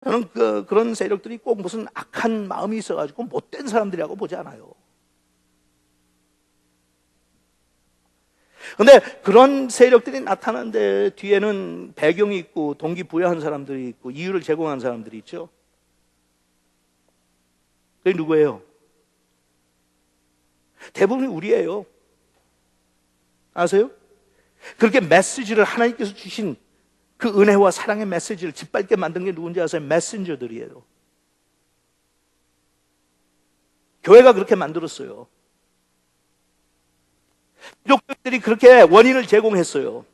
저는 그런 세력들이 꼭 무슨 악한 마음이 있어가지고 못된 사람들이라고 보지 않아요. 근데 그런 세력들이 나타나는데 뒤에는 배경이 있고 동기부여한 사람들이 있고 이유를 제공한 사람들이 있죠. 그게 누구예요? 대부분이 우리예요. 아세요? 그렇게 메시지를 하나님께서 주신 그 은혜와 사랑의 메시지를 짓밟게 만든 게 누군지 아세요? 메신저들이에요. 교회가 그렇게 만들었어요. 기독교들이 그렇게 원인을 제공했어요.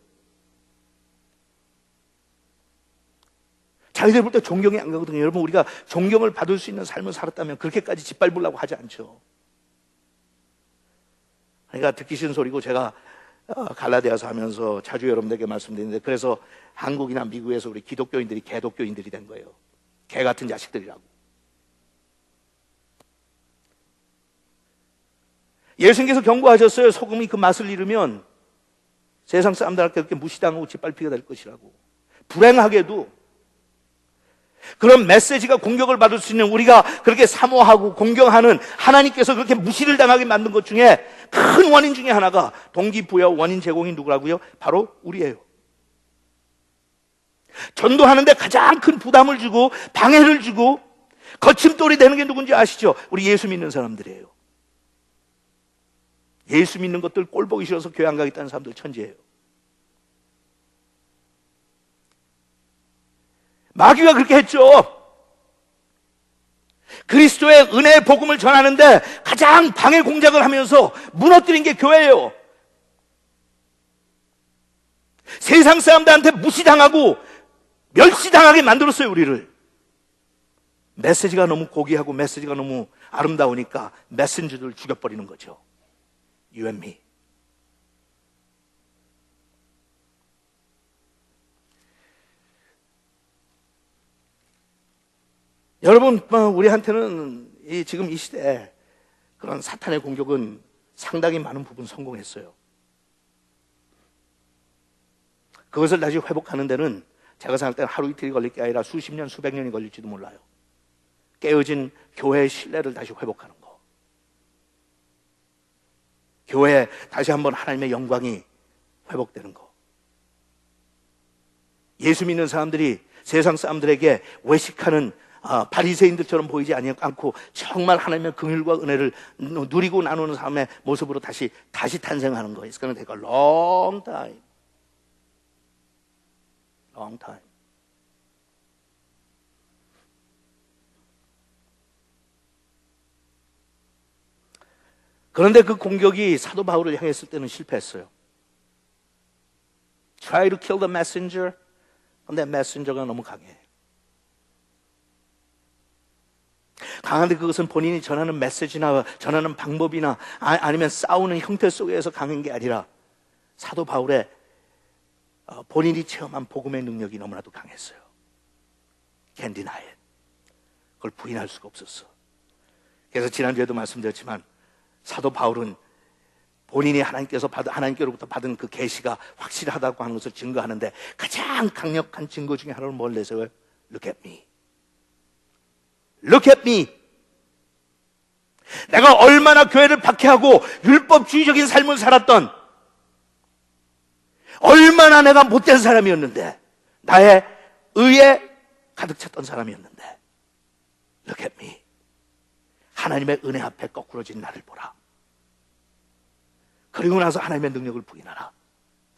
자기들 볼 때 존경이 안 가거든요. 여러분, 우리가 존경을 받을 수 있는 삶을 살았다면 그렇게까지 짓밟으려고 하지 않죠. 그러니까 듣기 싫은 소리고, 제가 갈라디아서 하면서 자주 여러분들에게 말씀드리는데, 그래서 한국이나 미국에서 우리 기독교인들이 개독교인들이 된 거예요. 개 같은 자식들이라고. 예수님께서 경고하셨어요. 소금이 그 맛을 잃으면 세상 사람들한테 그렇게 무시당하고 짓밟히게 될 것이라고. 불행하게도 그런 메시지가 공격을 받을 수 있는, 우리가 그렇게 사모하고 공경하는 하나님께서 그렇게 무시를 당하게 만든 것 중에 큰 원인 중에 하나가, 동기부여 원인 제공이 누구라고요? 바로 우리예요. 전도하는데 가장 큰 부담을 주고 방해를 주고 거침돌이 되는 게 누군지 아시죠? 우리 예수 믿는 사람들이에요. 예수 믿는 것들 꼴 보기 싫어서 교회 안 가겠다는 사람들 천지예요. 마귀가 그렇게 했죠. 그리스도의 은혜의 복음을 전하는데 가장 방해 공작을 하면서 무너뜨린 게 교회예요. 세상 사람들한테 무시당하고 멸시당하게 만들었어요, 우리를. 메시지가 너무 고귀하고 메시지가 너무 아름다우니까 메신저들을 죽여버리는 거죠. You and me. 여러분, 우리한테는 지금 이 시대에 그런 사탄의 공격은 상당히 많은 부분 성공했어요. 그것을 다시 회복하는 데는 제가 생각할 때는 하루 이틀이 걸릴 게 아니라 수십 년, 수백 년이 걸릴지도 몰라요. 깨어진 교회의 신뢰를 다시 회복하는 거. 교회에 다시 한번 하나님의 영광이 회복되는 거. 예수 믿는 사람들이 세상 사람들에게 외식하는 바리새인들처럼 보이지 않고 정말 하나님의 긍휼과 은혜를 누리고 나누는 삶의 모습으로 다시 탄생하는 거예요. It's going to take a long time. Long time. 그런데 그 공격이 사도 바울을 향했을 때는 실패했어요. Try to kill the messenger. 근데 메신저가 너무 강해. 강한데 그것은 본인이 전하는 메시지나 전하는 방법이나 아니면 싸우는 형태 속에서 강한 게 아니라 사도 바울의 본인이 체험한 복음의 능력이 너무나도 강했어요. Can't deny it. 그걸 부인할 수가 없었어. 그래서 지난주에도 말씀드렸지만 사도 바울은 본인이 하나님께로부터 받은 그 계시가 확실하다고 하는 것을 증거하는데 가장 강력한 증거 중에 하나는 뭘 내세워요? Look at me. Look at me. 내가 얼마나 교회를 박해하고 율법주의적인 삶을 살았던, 얼마나 내가 못된 사람이었는데, 나의 의에 가득 찼던 사람이었는데, Look at me. 하나님의 은혜 앞에 거꾸러진 나를 보라. 그리고 나서 하나님의 능력을 부인하라.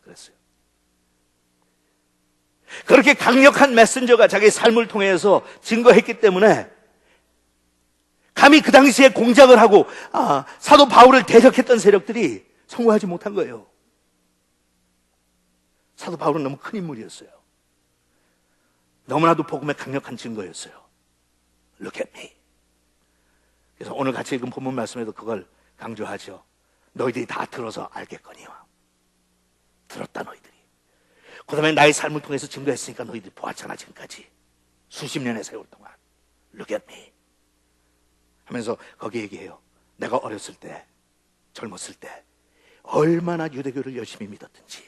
그랬어요. 그렇게 강력한 메신저가 자기의 삶을 통해서 증거했기 때문에 감히 그 당시에 공작을 하고 사도 바울을 대적했던 세력들이 성공하지 못한 거예요. 사도 바울은 너무 큰 인물이었어요. 너무나도 복음의 강력한 증거였어요. Look at me. 그래서 오늘 같이 읽은 본문 말씀에도 그걸 강조하죠. 너희들이 다 들어서 알겠거니와. 들었다 너희들이. 그 다음에 나의 삶을 통해서 증거했으니까 너희들이 보았잖아 지금까지. 수십 년의 세월 동안. Look at me. 하면서 거기 얘기해요. 내가 어렸을 때, 젊었을 때 얼마나 유대교를 열심히 믿었든지,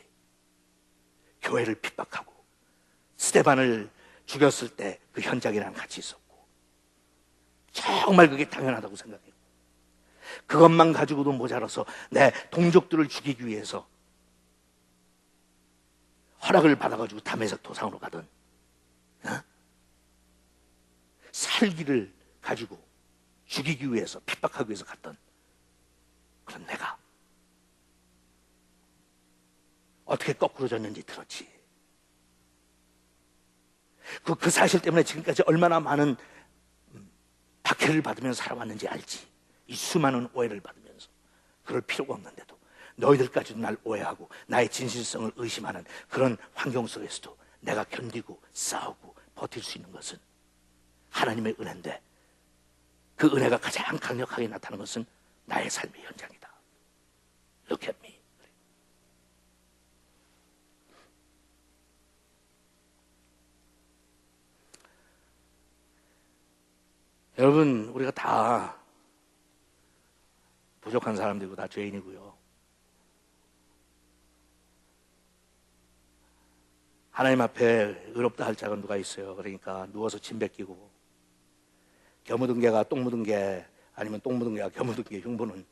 교회를 핍박하고 스데반을 죽였을 때 그 현장이랑 같이 있었고, 정말 그게 당연하다고 생각해요. 그것만 가지고도 모자라서 내 동족들을 죽이기 위해서 허락을 받아가지고 다메섹 도상으로 가든, 어? 살기를 가지고 죽이기 위해서, 핍박하기 위해서 갔던 그런 내가 어떻게 거꾸로 졌는지 들었지. 그 사실 때문에 지금까지 얼마나 많은 박해를 받으면서 살아왔는지 알지. 이 수많은 오해를 받으면서. 그럴 필요가 없는데도 너희들까지도 날 오해하고 나의 진실성을 의심하는 그런 환경 속에서도 내가 견디고 싸우고 버틸 수 있는 것은 하나님의 은혜인데, 그 은혜가 가장 강력하게 나타나는 것은 나의 삶의 현장이다. Look at me. 여러분, 우리가 다 부족한 사람들이고 다 죄인이고요. 하나님 앞에 의롭다 할 자가 누가 있어요? 그러니까 누워서 침 뱉기고, 겨 묻은 개가 똥 묻은 개, 아니면 똥 묻은 개가 겨 묻은 개 흉보는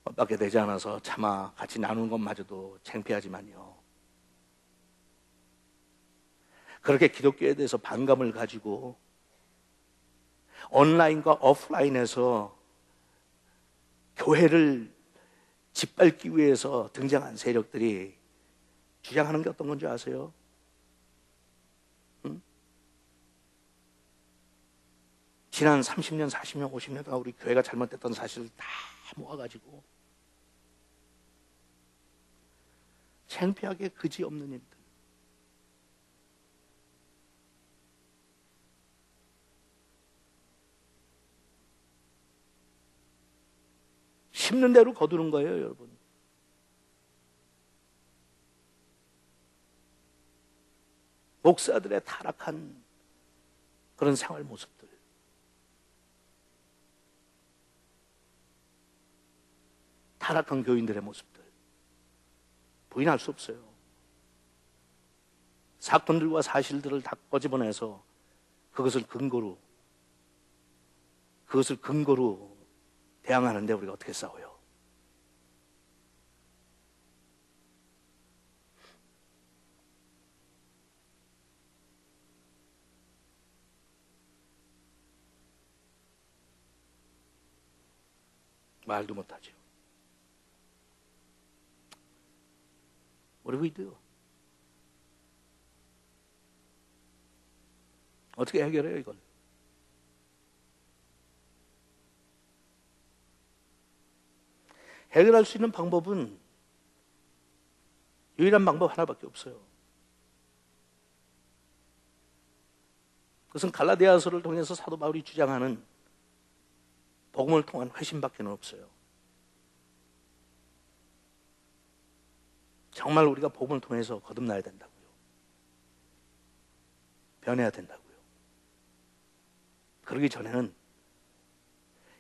것밖에 되지 않아서 차마 같이 나누는 것마저도 창피하지만요. 그렇게 기독교에 대해서 반감을 가지고 온라인과 오프라인에서 교회를 짓밟기 위해서 등장한 세력들이 주장하는 게 어떤 건지 아세요? 응? 지난 30년, 40년, 50년 동안 우리 교회가 잘못됐던 사실을 다 모아가지고 창피하게 그지없는 일들, 심는 대로 거두는 거예요, 여러분. 목사들의 타락한 그런 생활 모습들, 타락한 교인들의 모습들 부인할 수 없어요. 사건들과 사실들을 다 꺼집어내서 그것을 근거로 대항하는데 우리가 어떻게 싸워요? 말도 못하죠. What do we do? 어떻게 해결해요, 이걸? 해결할 수 있는 방법은 유일한 방법 하나밖에 없어요. 그것은 갈라디아서를 통해서 사도 바울이 주장하는 복음을 통한 회심밖에 없어요. 정말 우리가 복음을 통해서 거듭나야 된다고요. 변해야 된다고요. 그러기 전에는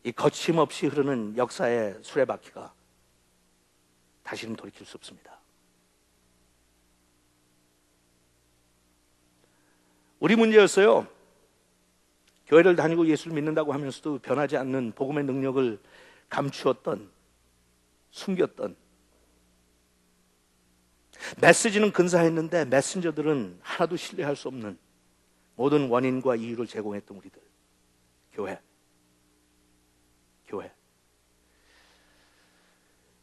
이 거침없이 흐르는 역사의 수레바퀴가 다시는 돌이킬 수 없습니다. 우리 문제였어요. 교회를 다니고 예수를 믿는다고 하면서도 변하지 않는 복음의 능력을 감추었던, 숨겼던, 메시지는 근사했는데 메신저들은 하나도 신뢰할 수 없는 모든 원인과 이유를 제공했던 우리들. 교회.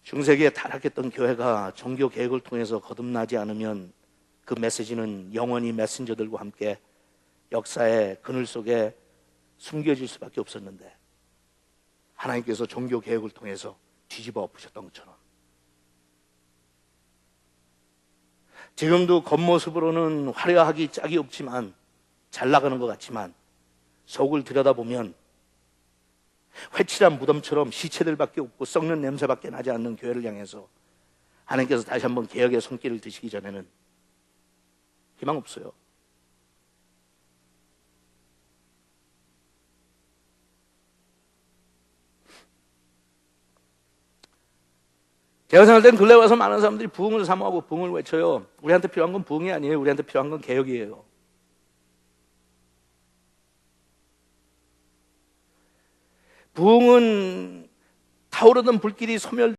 중세기에 타락했던 교회가 종교 개혁을 통해서 거듭나지 않으면 그 메시지는 영원히 메신저들과 함께 역사의 그늘 속에 숨겨질 수밖에 없었는데, 하나님께서 종교 개혁을 통해서 뒤집어 엎으셨던 것처럼 지금도 겉모습으로는 화려하기 짝이 없지만, 잘 나가는 것 같지만 속을 들여다보면 회칠한 무덤처럼 시체들밖에 없고 썩는 냄새밖에 나지 않는 교회를 향해서 하나님께서 다시 한번 개혁의 손길을 드시기 전에는 희망 없어요. 제가 생각할 땐 근래 와서 많은 사람들이 부흥을 사모하고 부흥을 외쳐요. 우리한테 필요한 건 부흥이 아니에요. 우리한테 필요한 건 개혁이에요. 부흥은 타오르던 불길이 소멸